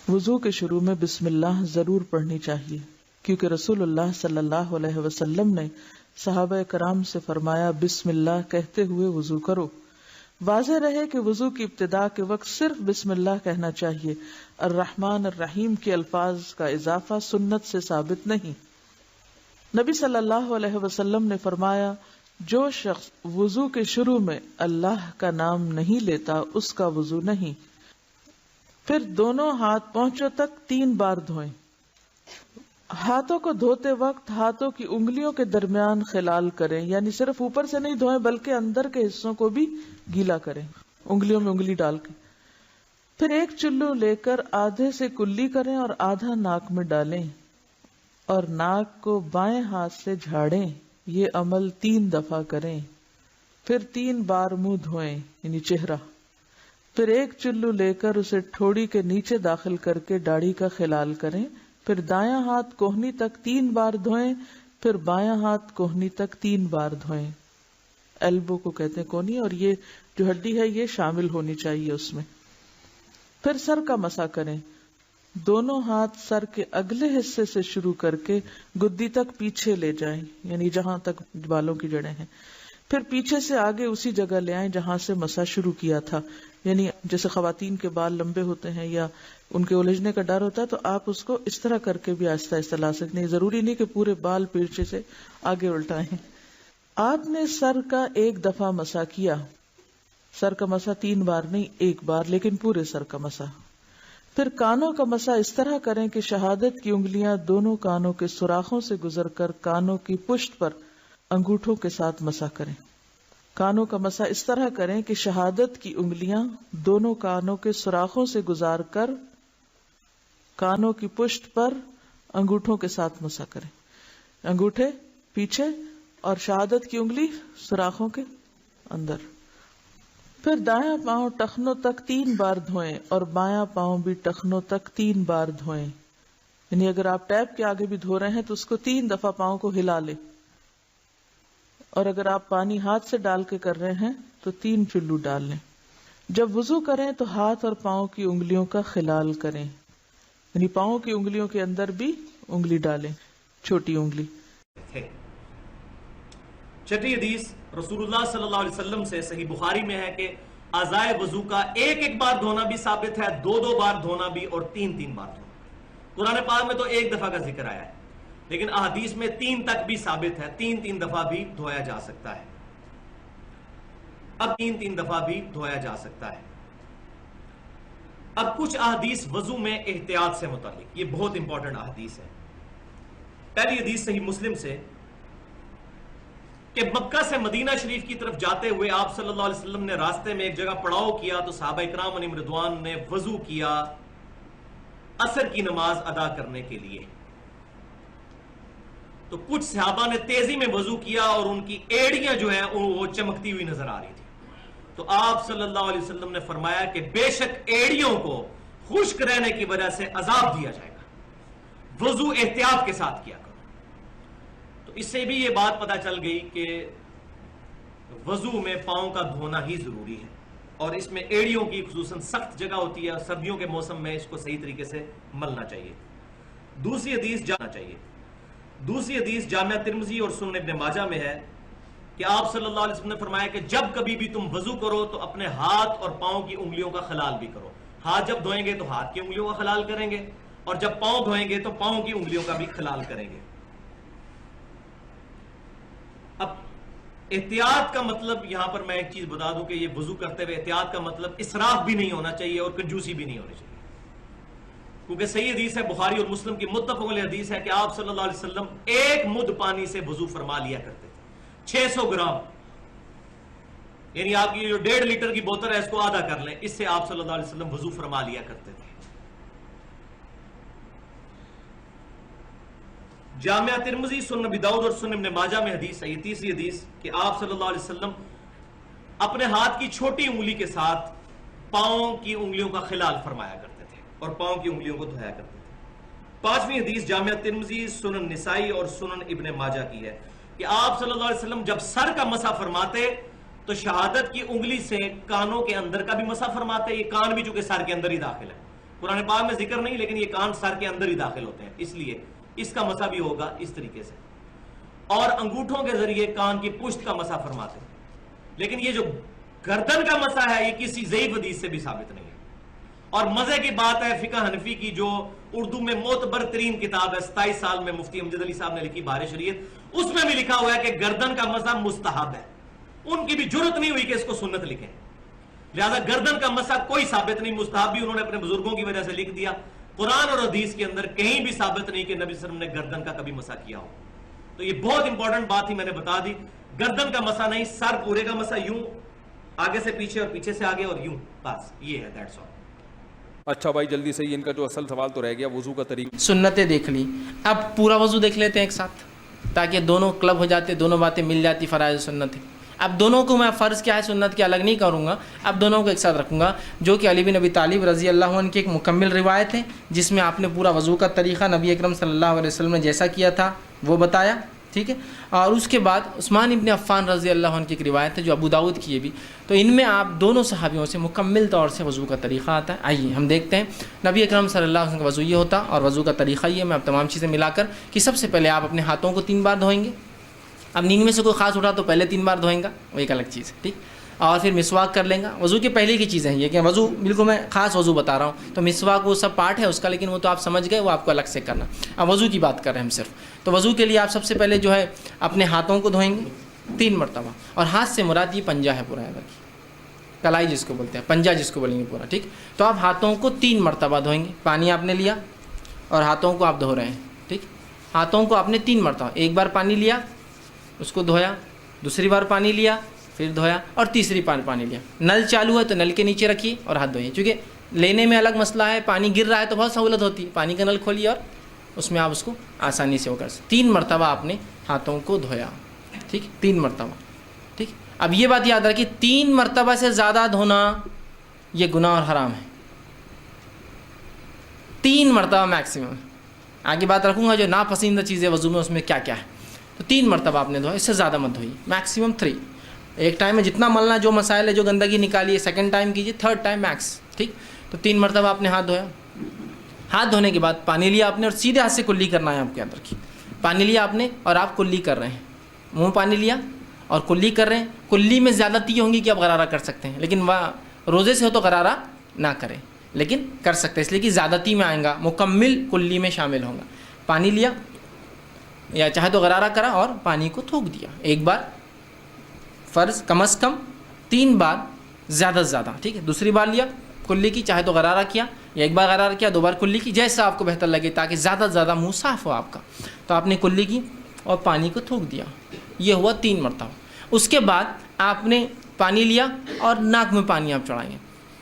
وضو کے شروع میں بسم اللہ ضرور پڑھنی چاہیے، کیونکہ رسول اللہ صلی اللہ علیہ وسلم نے صحابہ کرام سے فرمایا بسم اللہ کہتے ہوئے وضو کرو۔ واضح رہے کہ وضو کی ابتدا کے وقت صرف بسم اللہ کہنا چاہیے، الرحمن الرحیم کے الفاظ کا اضافہ سنت سے ثابت نہیں۔ نبی صلی اللہ علیہ وسلم نے فرمایا جو شخص وضو کے شروع میں اللہ کا نام نہیں لیتا اس کا وضو نہیں۔ پھر دونوں ہاتھ پونچھوں تک 3 بار دھوئیں۔ ہاتھوں کو دھوتے وقت ہاتھوں کی انگلیوں کے درمیان خلال کریں، یعنی صرف اوپر سے نہیں دھوئیں بلکہ اندر کے حصوں کو بھی گیلا کریں، انگلیوں میں انگلی ڈال کے۔ پھر ایک چلو لے کر آدھے سے کلی کریں اور آدھا ناک میں ڈالیں اور ناک کو بائیں ہاتھ سے جھاڑیں۔ یہ عمل 3 دفعہ کریں۔ پھر 3 بار منہ دھوئیں یعنی چہرہ۔ پھر ایک چلو لے کر اسے ٹھوڑی کے نیچے داخل کر کے داڑھی کا خلال کریں۔ پھر دایاں ہاتھ کوہنی تک 3 بار دھوئیں، پھر بایاں ہاتھ کوہنی تک 3 بار دھوئیں۔ ایلبو کو کہتے ہیں کونی، اور یہ جو ہڈی ہے یہ شامل ہونی چاہیے اس میں۔ پھر سر کا مسح کریں۔ دونوں ہاتھ سر کے اگلے حصے سے شروع کر کے گدی تک پیچھے لے جائیں، یعنی جہاں تک بالوں کی جڑیں ہیں۔ پھر پیچھے سے آگے اسی جگہ لے آئیں جہاں سے مسح شروع کیا تھا، یعنی جیسے خواتین کے بال لمبے ہوتے ہیں یا ان کے الجھنے کا ڈر ہوتا ہے تو آپ اس کو اس طرح کر کے بھی آہستہ آہستہ لا سکتے ہیں، ضروری نہیں کہ پورے بال پیچھے سے آگے الٹائیں۔ آپ نے سر کا 1 دفعہ مسح کیا، سر کا مسح 3 بار نہیں 1 بار، لیکن پورے سر کا مسح۔ پھر کانوں کا مسح اس طرح کریں کہ شہادت کی انگلیاں دونوں کانوں کے سوراخوں سے گزر کر کانوں کی پشت پر انگوٹھوں کے ساتھ مسح کریں۔ کانوں کا مسح اس طرح کریں کہ شہادت کی انگلیاں دونوں کانوں کے سوراخوں سے گزار کر کانوں کی پشت پر انگوٹھوں کے ساتھ مسح کریں، انگوٹھے پیچھے اور شہادت کی انگلی سوراخوں کے اندر۔ پھر دایاں پاؤں ٹخنوں تک 3 بار دھوئیں اور بایاں پاؤں بھی ٹخنوں تک 3 بار دھوئیں، یعنی اگر آپ ٹیپ کے آگے بھی دھو رہے ہیں تو اس کو 3 دفعہ پاؤں کو ہلا لیں، اور اگر آپ پانی ہاتھ سے ڈال کے کر رہے ہیں تو 3 چلو ڈال لیں۔ جب وضو کریں تو ہاتھ اور پاؤں کی انگلیوں کا خلال کریں، یعنی پاؤں کی انگلیوں کے اندر بھی انگلی ڈالیں، چھوٹی انگلی۔ چھٹی حدیث رسول اللہ صلی اللہ علیہ وسلم سے صحیح بخاری میں ہے کہ اعضائے وضو کا 1 بار دھونا بھی ثابت ہے، 2 بار دھونا بھی، اور 3 بار دھونا۔ قرآن پاک میں تو 1 دفعہ کا ذکر آیا ہے، لیکن احادیث میں 3 تک بھی ثابت ہے، 3 دفعہ بھی دھویا جا سکتا ہے۔ اب 3 دفعہ بھی دھویا جا سکتا ہے۔ اب کچھ احادیث وضو میں احتیاط سے متعلق، یہ بہت امپورٹنٹ احادیث ہے۔ پہلی حدیث صحیح مسلم سے کہ مکہ سے مدینہ شریف کی طرف جاتے ہوئے آپ صلی اللہ علیہ وسلم نے راستے میں ایک جگہ پڑاؤ کیا تو صحابہ کرام علیہم رضوان نے وضو کیا عصر کی نماز ادا کرنے کے لیے۔ تو کچھ صحابہ نے تیزی میں وضو کیا اور ان کی ایڑیاں جو ہیں وہ چمکتی ہوئی نظر آ رہی تھی، تو آپ صلی اللہ علیہ وسلم نے فرمایا کہ بے شک ایڑیوں کو خشک رہنے کی وجہ سے عذاب دیا جائے گا، وضو احتیاط کے ساتھ کیا کرو۔ تو اس سے بھی یہ بات پتہ چل گئی کہ وضو میں پاؤں کا دھونا ہی ضروری ہے، اور اس میں ایڑیوں کی خصوصاً سخت جگہ ہوتی ہے، سردیوں کے موسم میں اس کو صحیح طریقے سے ملنا چاہیے۔ دوسری حدیث جامعہ ترمذی اور سنن ابن ماجہ میں ہے کہ آپ صلی اللہ علیہ وسلم نے فرمایا کہ جب کبھی بھی تم وضو کرو تو اپنے ہاتھ اور پاؤں کی انگلیوں کا خلال بھی کرو۔ ہاتھ جب دھوئیں گے تو ہاتھ کی انگلیوں کا خلال کریں گے، اور جب پاؤں دھوئیں گے تو پاؤں کی انگلیوں کا بھی خلال کریں گے۔ اب احتیاط کا مطلب یہاں پر میں ایک چیز بتا دوں کہ یہ وضو کرتے ہوئے احتیاط کا مطلب اسراف بھی نہیں ہونا چاہیے اور کنجوسی بھی نہیں ہونی چاہیے، کیونکہ صحیح حدیث ہے، بخاری اور مسلم کی متفق علیہ حدیث ہے کہ آپ صلی اللہ علیہ وسلم 1 مد پانی سے وضو فرما لیا کرتے تھے، 600 گرام، یعنی آپ کی جو 1.5 لیٹر کی بوتل ہے اس کو آدھا کر لیں، اس سے آپ صلی اللہ علیہ وسلم وضو فرما لیا کرتے تھے۔ جامعہ ترمذی، سنن ابی داؤد اور سنن ابن ماجہ میں حدیث ہے، یہ تیسری حدیث، کہ آپ صلی اللہ علیہ وسلم اپنے ہاتھ کی چھوٹی انگلی کے ساتھ پاؤں کی انگلیوں کا خلال فرمایا کرتے تھے اور پاؤں کی انگلیوں کو دھویا کرتے تھے۔ 5ویں حدیث جامعہ ترمذی، سنن نسائی اور سنن ابن ماجہ کی ہے کہ آپ صلی اللہ علیہ وسلم جب سر کا مسح فرماتے تو شہادت کی انگلی سے کانوں کے اندر کا بھی مسح فرماتے، یہ کان بھی چونکہ سر کے اندر ہی داخل ہے، قرآن پاک میں ذکر نہیں، لیکن یہ کان سر کے اندر ہی داخل ہوتے ہیں، اس لیے اس کا مسح بھی ہوگا اس طریقے سے. اور انگوٹھوں کے ذریعے کان کی پشت کا مسح فرماتے ہیں. لیکن یہ جو گردن کا مسح ہے یہ کسی ضعیف حدیث سے بھی ثابت نہیں ہے. اور مزے کی بات ہے فقہ حنفی کی جو اردو میں معتبر ترین کتاب ہے 27 سال میں مفتی امجد علی صاحب نے لکھی بہار شریعت، اس میں بھی لکھا ہوا ہے کہ گردن کا مسح مستحب ہے. ان کی بھی جرت نہیں ہوئی کہ اس کو سنت لکھیں، لہذا گردن کا مسح کوئی ثابت نہیں، مستحب بھی انہوں نے اپنے بزرگوں کی وجہ سے لکھ دیا. قرآن اور حدیث کے اندر کہیں بھی ثابت نہیں کہ نبی صلی اللہ علیہ وسلم نے گردن کا کبھی مسح کیا ہو. تو یہ بہت امپورٹنٹ بات ہی میں نے بتا دی. گردن کا مسح نہیں، سر پورے کا مسح، یوں آگے سے پیچھے اور پیچھے سے آگے اور یوں، بس یہ ہے، دیٹس آل. اچھا بھائی جلدی سے ان کا جو اصل سوال تو رہ گیا وضو کا طریقہ. سنتیں دیکھ لی، اب پورا وضو دیکھ لیتے ہیں ایک ساتھ تاکہ دونوں کلب ہو جاتے، دونوں باتیں مل جاتی، فرائض سنت ہے. اب دونوں کو میں فرض کیا ہے سنت کیا الگ نہیں کروں گا، اب دونوں کو ایک ساتھ رکھوں گا، جو کہ علی بن ابی طالب رضی اللہ عنہ کی ایک مکمل روایت ہے جس میں آپ نے پورا وضو کا طریقہ نبی اکرم صلی اللہ علیہ وسلم نے جیسا کیا تھا وہ بتایا، ٹھیک ہے. اور اس کے بعد عثمان ابن عفان رضی اللہ عنہ کی ایک روایت ہے جو ابو داؤد کی ہے بھی، تو ان میں آپ دونوں صحابیوں سے مکمل طور سے وضو کا طریقہ آتا ہے. آئیے ہم دیکھتے ہیں نبی اکرم صلی اللہ علیہ وسلم کا وضو یہ ہوتا اور وضو کا طریقہ یہ. میں اب تمام چیزیں ملا کر کہ سب سے پہلے آپ اپنے ہاتھوں کو 3 بار دھوئیں گے. اب نیند میں سے کوئی خاص اٹھا تو پہلے 3 بار دھوئیں گا، وہ ایک الگ چیز ہے، ٹھیک. اور پھر مسواک کر لیں گا. وضو کی پہلے کی چیزیں ہیں یہ کہ وضو بالکل میں خاص وضو بتا رہا ہوں، تو مسواک وہ سب پارٹ ہے اس کا، لیکن وہ تو آپ سمجھ گئے، وہ آپ کو الگ سے کرنا. اب وضو کی بات کر رہے ہیں ہم صرف. تو وضو کے لیے آپ سب سے پہلے جو ہے اپنے ہاتھوں کو دھوئیں گے 3 مرتبہ. اور ہاتھ سے مراد یہ پنجہ ہے پورا، ہے کلائی جس کو بولتے ہیں، پنجہ جس کو بولیں گے پورا، ٹھیک. تو آپ ہاتھوں کو 3 مرتبہ دھوئیں گے. پانی آپ نے لیا اور ہاتھوں کو آپ دھو رہے ہیں، ٹھیک. ہاتھوں کو آپ نے 3 مرتبہ، ایک بار پانی لیا اس کو دھویا، دوسری بار پانی لیا پھر دھویا، اور تیسری بار پانی لیا. نل چالو ہے تو نل کے نیچے رکھیے اور ہاتھ دھوئیے، چونکہ لینے میں الگ مسئلہ ہے، پانی گر رہا ہے تو بہت سہولت ہوتی ہے، پانی کا نل کھولیے اور اس میں آپ اس کو آسانی سے وہ کر سکتے. 3 مرتبہ آپ نے ہاتھوں کو دھویا، ٹھیک، 3 مرتبہ، ٹھیک. اب یہ بات یاد رکھیے 3 مرتبہ سے زیادہ دھونا یہ گناہ اور حرام ہے. 3 مرتبہ میکسیمم. آگے بات رکھوں گا جو ناپسندیدہ چیزیں وضو میں اس میں کیا کیا ہے. تو 3 مرتبہ آپ نے دھویا، اس سے زیادہ مت دھوئیے، میکسیمم 3. ایک ٹائم میں جتنا ملنا جو مسائل ہے جو گندگی نکالیے، سیکنڈ ٹائم کیجیے، تھرڈ ٹائم میکس، ٹھیک. تو 3 مرتبہ آپ نے ہاتھ دھویا. ہاتھ دھونے کے بعد پانی لیا آپ نے اور سیدھے ہاتھ سے کلی کرنا ہے. آپ کے یاد رکھیے پانی لیا آپ نے اور آپ کلی کر رہے ہیں، منہ پانی لیا اور کلی کر رہے ہیں. کلی میں زیادتی ہوں گی کہ آپ غرارہ کر سکتے ہیں، لیکن روزے سے ہو تو غرارہ نہ کریں، لیکن کر سکتے ہیں اس لیے کہ زیادتی میں آئیں گا، مکمل کلی میں شامل ہوں گا. پانی لیا یا چاہے تو غرارہ کرا اور پانی کو تھوک دیا. ایک بار فرض کم از کم 3 بار زیادہ سے زیادہ، ٹھیک ہے. دوسری بار لیا کلی کی، چاہے تو غرارہ کیا یا ایک بار غرارہ کیا، 2 بار کلی کی، جیسا آپ کو بہتر لگے تاکہ زیادہ سے زیادہ منہ صاف ہو آپ کا. تو آپ نے کلی کی اور پانی کو تھوک دیا، یہ ہوا 3 مرتبہ. اس کے بعد آپ نے پانی لیا اور ناک میں پانی آپ چڑھائیں گے.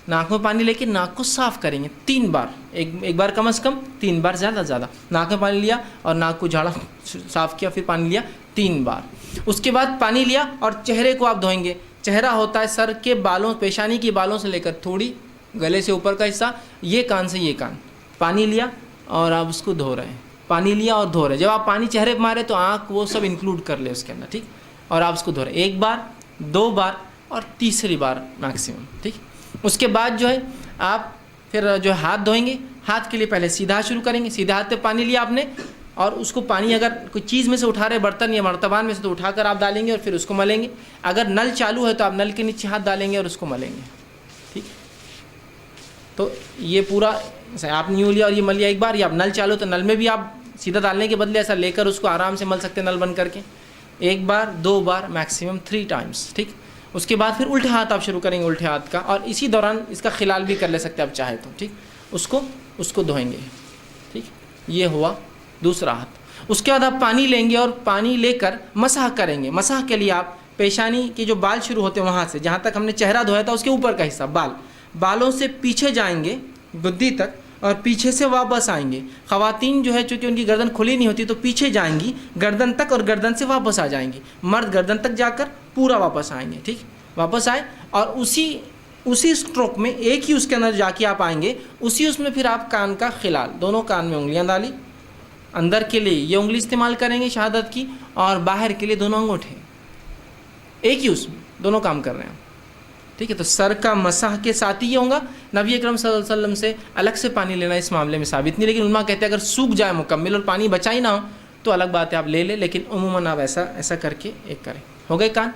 ناک میں پانی لے کے ناک کو صاف کریں گے 3 بار، ایک بار کم از کم 3 بار زیادہ زیادہ. ناک میں پانی لیا اور ناک کو جھاڑا صاف کیا، پھر پانی لیا 3 بار. اس کے بعد پانی لیا اور چہرے کو آپ دھوئیں گے. چہرہ ہوتا ہے سر کے بالوں، پیشانی کے بالوں سے لے کر تھوڑی گلے سے اوپر کا حصہ، یہ کان سے یہ کان. پانی لیا اور آپ اس کو دھو رہے ہیں، پانی لیا اور دھو رہے ہیں. جب آپ پانی چہرے پہ مارے تو آنکھ وہ سب انکلوڈ کر لے اس کے اندر، ٹھیک. اور آپ اس کو دھو رہے ہیں 1 بار 2 بار اور تیسری بار میکسیمم، ٹھیک. اس کے بعد جو ہے آپ پھر جو ہاتھ دھوئیں گے. ہاتھ کے لیے پہلے سیدھا ہاتھ شروع کریں گے. سیدھا ہاتھ پہ پانی لیا آپ نے اور اس کو پانی اگر کوئی چیز میں سے اٹھا رہے، برتن یا مرتبان میں سے، تو اٹھا کر آپ ڈالیں گے اور پھر اس کو ملیں گے. اگر نل چالو ہے تو آپ نل کے نیچے ہاتھ ڈالیں گے اور اس کو ملیں گے، ٹھیک. تو یہ پورا آپ نے یوں لیا اور یہ مل لیا 1 بار. یا آپ نل چالو تو نل میں بھی آپ سیدھا ڈالنے کے بدلے ایسا لے کر اس کو آرام سے مل سکتے ہیں نل بند کر کے. 1 بار 2 بار میکسیمم 3 ٹائمس، ٹھیک. اس کے بعد پھر الٹے ہاتھ آپ شروع کریں گے الٹے ہاتھ کا، اور اسی دوران اس کا خلال بھی کر لے سکتے آپ چاہے تو، ٹھیک. اس کو دھوئیں گے، ٹھیک. یہ ہوا دوسرا ہاتھ. اس کے بعد آپ پانی لیں گے اور پانی لے کر مسح کریں گے. مسح کے لیے آپ پیشانی کے جو بال شروع ہوتے ہیں وہاں سے جہاں تک ہم نے چہرہ دھویا تھا اس کے اوپر کا حصہ، بالوں سے پیچھے جائیں گے گدی تک اور پیچھے سے واپس آئیں گے. خواتین جو ہے چونکہ ان کی گردن کھلی نہیں ہوتی تو پیچھے جائیں گی گردن تک اور گردن سے واپس آ جائیں گی. مرد گردن تک جا کر پورا واپس آئیں گے، ٹھیک. واپس آئے اور اسی اسٹروک میں ایک ہی اس کے اندر جا کے آپ آئیں گے. اس میں پھر آپ کان کا خلال، دونوں کان میں انگلیاں ڈالی. اندر کے لیے یہ انگلی استعمال کریں گے شہادت کی، اور باہر کے لیے دونوں انگوٹھے. ایک ہی اس میں دونوں کام کر رہے ہیں. ٹھیک ہے. تو سر کا مسح کے ساتھ ہی یہ ہوگا. نبی اکرم صلی اللہ علیہ وسلم سے الگ سے پانی لینا اس معاملے میں ثابت نہیں, لیکن علماء کہتے ہیں اگر سوکھ جائے مکمل اور پانی بچا ہی نہ ہو تو الگ بات ہے, آپ لے لیں, لیکن عموماً آپ ایسا کر کے ایک کریں. ہو گئے کان.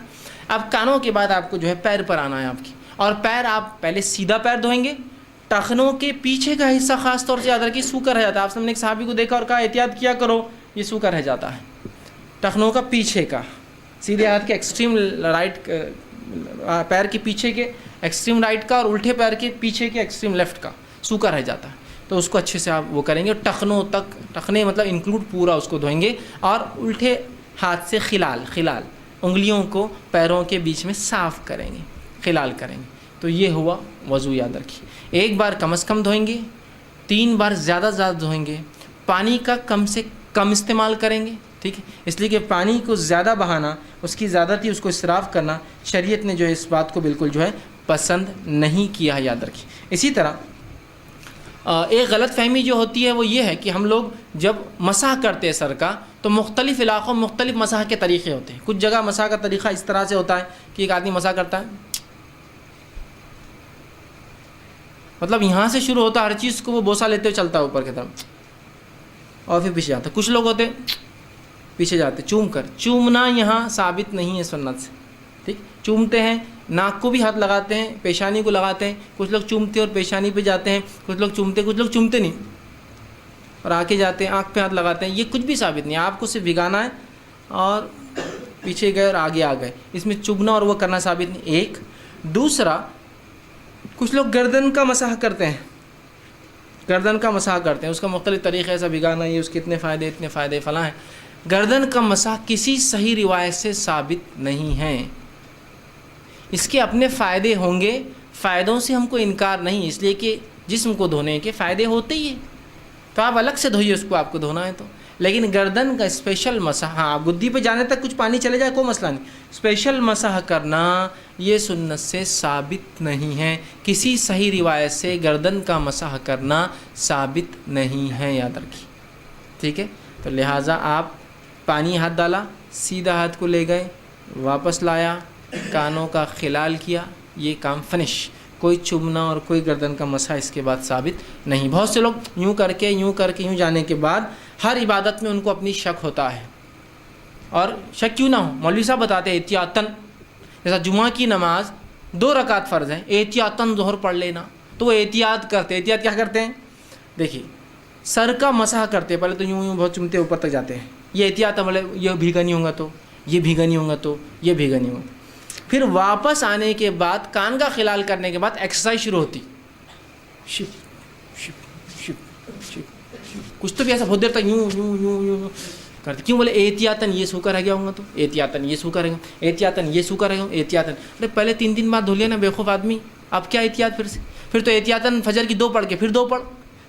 اب کانوں کے بعد آپ کو جو ہے پیر پر آنا ہے آپ کی, اور پیر آپ پہلے سیدھا پیر دھوئیں گے. ٹخنوں کے پیچھے کا حصہ خاص طور سے یاد رکھیے سوکھا رہ جاتا ہے. آپ نے ایک صحابی کو دیکھا اور کہا احتیاط کیا کرو, یہ سوکھا رہ جاتا ہے. ٹخنوں کا پیچھے کا, سیدھے ہاتھ کے ایکسٹریم رائٹ, پیر کے پیچھے کے ایکسٹریم رائٹ کا, اور الٹے پیر کے پیچھے کے ایکسٹریم لیفٹ کا سوکھا رہ جاتا ہے. تو اس کو اچھے سے آپ وہ کریں گے. ٹخنوں تک, ٹخنے مطلب انکلوڈ پورا اس کو دھوئیں گے, اور الٹے ہاتھ سے خلال انگلیوں کو پیروں کے بیچ میں صاف کریں گے, خلال کریں گے. تو یہ ہوا وضو. یاد رکھیے ایک بار کم از کم دھوئیں گے, 3 بار زیادہ دھوئیں گے. پانی کا کم سے کم استعمال کریں گے, ٹھیک ہے, اس لیے کہ پانی کو زیادہ بہانا, اس کی زیادتی, اس کو اسراف کرنا شریعت نے جو ہے اس بات کو بالکل جو ہے پسند نہیں کیا ہے. یاد رکھیے. اسی طرح ایک غلط فہمی جو ہوتی ہے وہ یہ ہے کہ ہم لوگ جب مسح کرتے ہیں سر کا تو مختلف علاقوں میں مختلف مسح کے طریقے ہوتے ہیں. کچھ جگہ مسح کا طریقہ اس طرح سے ہوتا ہے کہ ایک آدمی مسح کرتا ہے, مطلب یہاں سے شروع ہوتا ہے ہر چیز کو وہ بوسہ لیتے ہوئے چلتا ہے اوپر کی طرف, اور پھر پیچھے جاتا ہے. کچھ لوگ ہوتے پیچھے جاتے چوم کر. چومنا یہاں ثابت نہیں ہے سنت سے, ٹھیک. چومتے ہیں, ناک کو بھی ہاتھ لگاتے ہیں, پیشانی کو لگاتے ہیں. کچھ لوگ چومتے اور پیشانی پہ جاتے ہیں, کچھ لوگ چومتے نہیں اور آگے جاتے ہیں, آنکھ پہ ہاتھ لگاتے ہیں. یہ کچھ بھی ثابت نہیں. آپ کو صرف بھگانا ہے اور پیچھے گئے اور آگے آ گئے. اس میں چبنا اور وہ کرنا ثابت نہیں. ایک. دوسرا, کچھ لوگ گردن کا مسح کرتے ہیں, اس کا مختلف طریقے, ایسا بھگانا, یہ اس کے اتنے فائدے فلاں ہیں. گردن کا مسح کسی صحیح روایت سے ثابت نہیں ہے. اس کے اپنے فائدے ہوں گے, فائدوں سے ہم کو انکار نہیں, اس لیے کہ جسم کو دھونے کے فائدے ہوتے ہی ہیں, تو آپ الگ سے دھوئیے اس کو, آپ کو دھونا ہے تو. لیکن گردن کا اسپیشل مسح, ہاں گدی پہ جانے تک کچھ پانی چلے جائے کوئی مسئلہ نہیں, اسپیشل مسح کرنا یہ سنت سے ثابت نہیں ہے. کسی صحیح روایت سے گردن کا مسح کرنا ثابت نہیں ہے. یاد رکھیے, ٹھیک ہے. تو لہٰذا آپ پانی ہاتھ ڈالا, سیدھا ہاتھ کو لے گئے, واپس لایا, کانوں کا خلال کیا, یہ کام فنش. کوئی چومنا اور کوئی گردن کا مسح اس کے بعد ثابت نہیں. بہت سے لوگ یوں کر کے یوں جانے کے بعد ہر عبادت میں ان کو اپنی شک ہوتا ہے, اور شک کیوں نہ ہو, مولوی صاحب بتاتے ہیں احتیاطاً, جیسا جمعہ کی نماز 2 رکعت فرض ہیں, احتیاطاً ظہر پڑھ لینا, تو وہ احتیاط کرتے. احتیاط کیا کرتے ہیں؟ دیکھیے, سر کا مسح کرتے, پہلے تو یوں بہت چومتے اوپر تک جاتے ہیں, یہ احتیاط ہے, مطلب یہ بھیگا نہیں ہوگا تو یہ بھیگا نہیں ہوگا تو یہ بھیگا نہیں ہوگا. پھر واپس آنے کے بعد کان کا خلال کرنے کے بعد ایکسرسائز شروع ہوتی, کچھ تو بھی ایسا بہت دیر تک یوں کرتے. کیوں؟ بولے احتیاطاً یہ سوکھا رہ گیا ہوں گا تو, احتیاطاً یہ سوکھا رہ گیا, احتیاطاً یہ سوکھا رہ گیا, احتیاطاً. ارے پہلے 3 بار دھو لیا نا بیوقوف آدمی, اب کیا احتیاط پھر سے؟ پھر تو احتیاطاً فجر کی 2 پڑھ کے پھر 2 پڑھ,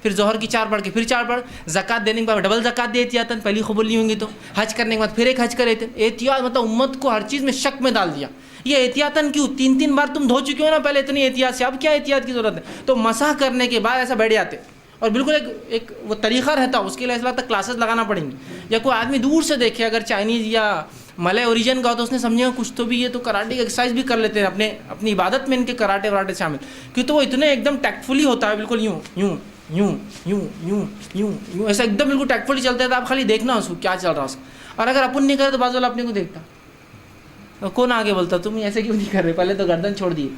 پھر ظہر کی 4 پڑھ کے پھر 4 پڑھ, زکوٰۃ دینے کے بعد ڈبل زکوٰۃ دے احتیاطاً, پہلی قبول نہیں ہوں گی تو, حج کرنے کے بعد پھر ایک حج کرے تھے. احتیاط مطلب امت کو ہر چیز میں شک میں ڈال دیا. یہ احتیاطاً کیوں؟ 3 بار تم دھو چکے ہو نا پہلے اتنی احتیاط سے, اب کیا احتیاط کی ضرورت ہے؟ تو مسح کرنے کے بعد ایسا بیٹھ جاتے, اور بالکل ایک وہ طریقہ رہتا, اس کے لیے اس وقت کلاسز لگانا پڑیں گی. یا کوئی آدمی دور سے دیکھے, اگر چائنیز یا ملے اوریجن کا ہو تو اس نے سمجھے کچھ تو بھی, یہ تو کراٹے کی ایکسرسائز بھی کر لیتے ہیں اپنی عبادت میں, ان کے کراٹے وراٹے شامل, کیوں تو وہ اتنے ایک دم ٹیکٹفلی ہوتا ہے, بالکل یوں ایسا ایک دم بالکل ٹیکٹفلی چلتا ہے. تو آپ خالی دیکھنا اس کو کیا چل رہا ہے اس کا, اور اگر اپن نہیں کرے تو بعض والا اپنے کو دیکھتا, کون آگے بولتا تم ایسے کیوں نہیں کر رہے, پہلے تو گردن چھوڑ دیے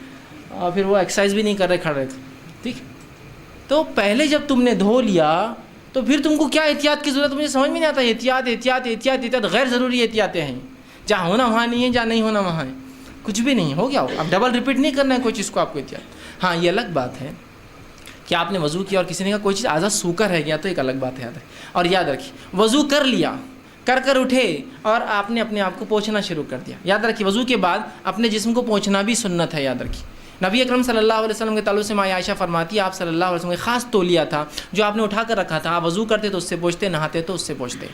اور پھر وہ ایکسرسائز بھی نہیں کر رہے, کھڑے تھے, ٹھیک. تو پہلے جب تم نے دھو لیا تو پھر تم کو کیا احتیاط کی ضرورت, مجھے سمجھ میں نہیں آتا. احتیاط غیر ضروری احتیاطیں ہیں, جہاں ہونا وہاں نہیں ہے, جہاں نہیں ہونا وہاں ہے, کچھ بھی نہیں ہو گیا ہو. اب ڈبل ریپیٹ نہیں کرنا ہے کوئی چیز کو آپ کو احتیاط. ہاں یہ الگ بات ہے کہ آپ نے وضو کیا اور کسی نے کہا کوئی چیز آزاد سوکھا رہ گیا, تو ایک الگ بات ہے. یاد ہے, اور یاد رکھیے وضو کر لیا, کر اٹھے اور آپ نے اپنے آپ کو پوچھنا شروع کر دیا. یاد رکھیے وضو کے بعد اپنے جسم کو پوچھنا بھی سنت ہے. یاد رکھیے نبی اکرم صلی اللہ علیہ وسلم کے تعلق سے ماں عائشہ فرماتی ہے, آپ صلی اللہ علیہ وسلم کا خاص تولیہ تھا جو آپ نے اٹھا کر رکھا تھا, آپ وضو کرتے تو اس سے پوچھتے, نہاتے تو اس سے پوچھتے,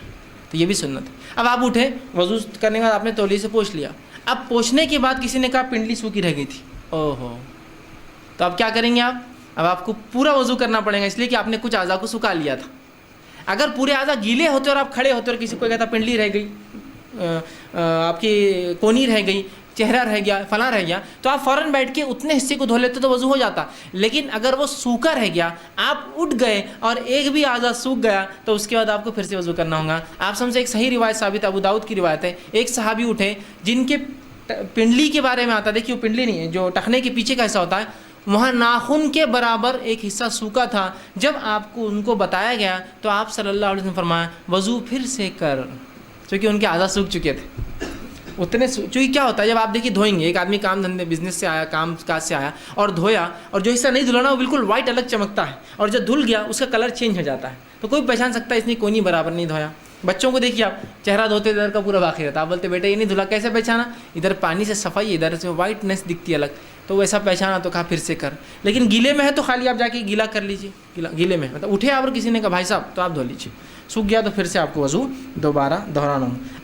تو یہ بھی سنت ہے. اب آپ اٹھے, وضو کرنے کے بعد آپ نے تولیے سے پوچھ لیا. اب پوچھنے کے بعد کسی نے کہا پنڈلی سوکھی رہ گئی تھی, اوہو, تو اب کیا کریں گے آپ؟ اب آپ کو پورا وضو کرنا پڑے گا, اس لیے کہ آپ نے کچھ اعضاء کو سکھا لیا تھا. اگر پورے اعضاء گیلے ہوتے اور آپ کھڑے ہوتے اور کسی کو کہتا پنڈلی رہ گئی, آپ کی کونی رہ گئی, چہرہ رہ گیا, فلاں رہ گیا, تو آپ فوراً بیٹھ کے اتنے حصے کو دھو لیتے تو وضو ہو جاتا. لیکن اگر وہ سوکھا رہ گیا, آپ اٹھ گئے اور ایک بھی اعضا سوکھ گیا, تو اس کے بعد آپ کو پھر سے وضو کرنا ہوگا. آپ سمجھے ایک صحیح روایت ثابت ابو داؤد کی روایت ہے, ایک صحابی اٹھے جن کے پنڈلی کے بارے میں آتا, دیکھیے وہ پنڈلی نہیں ہے, جو ٹخنے کے پیچھے کا حصہ ہوتا ہے, وہاں ناخن کے برابر ایک حصہ سوکھا تھا. جب آپ کو ان کو بتایا گیا تو آپ صلی اللہ علیہ وسلم فرمایا وضو پھر سے کر, کیونکہ ان کے اعضا سوکھ چکے تھے اتنے. چونکہ کیا ہوتا ہے جب آپ دیکھیے دھوئیں گے, ایک آدمی کام دھندے بزنس سے آیا, کام کاج سے آیا اور دھویا, اور جو حصہ نہیں دھلانا وہ بالکل وائٹ الگ چمکتا ہے, اور جب دھل گیا اس کا کلر چینج ہو جاتا ہے, تو کوئی پہچان سکتا ہے اس نے کوئی نہیں برابر نہیں دھویا. بچوں کو دیکھیے آپ, چہرہ دھوتے ادھر کا پورا باقی رہتا, آپ بولتے بیٹا یہ نہیں دھلا, کیسے پہچانا, ادھر پانی سے صفائی, ادھر سے وائٹنس دکھتی ہے الگ, تو ویسا پہچانا تو کہا پھر سے کر. لیکن گیلے میں ہے تو خالی آپ جا کے گیلا کر لیجیے, گیلے میں مطلب اٹھے آپ اور کسی نے کہا بھائی صاحب تو آپ دھو لیجیے, سوکھ گیا تو پھر سے آپ کو وضو دوبارہ دہرانا ہو.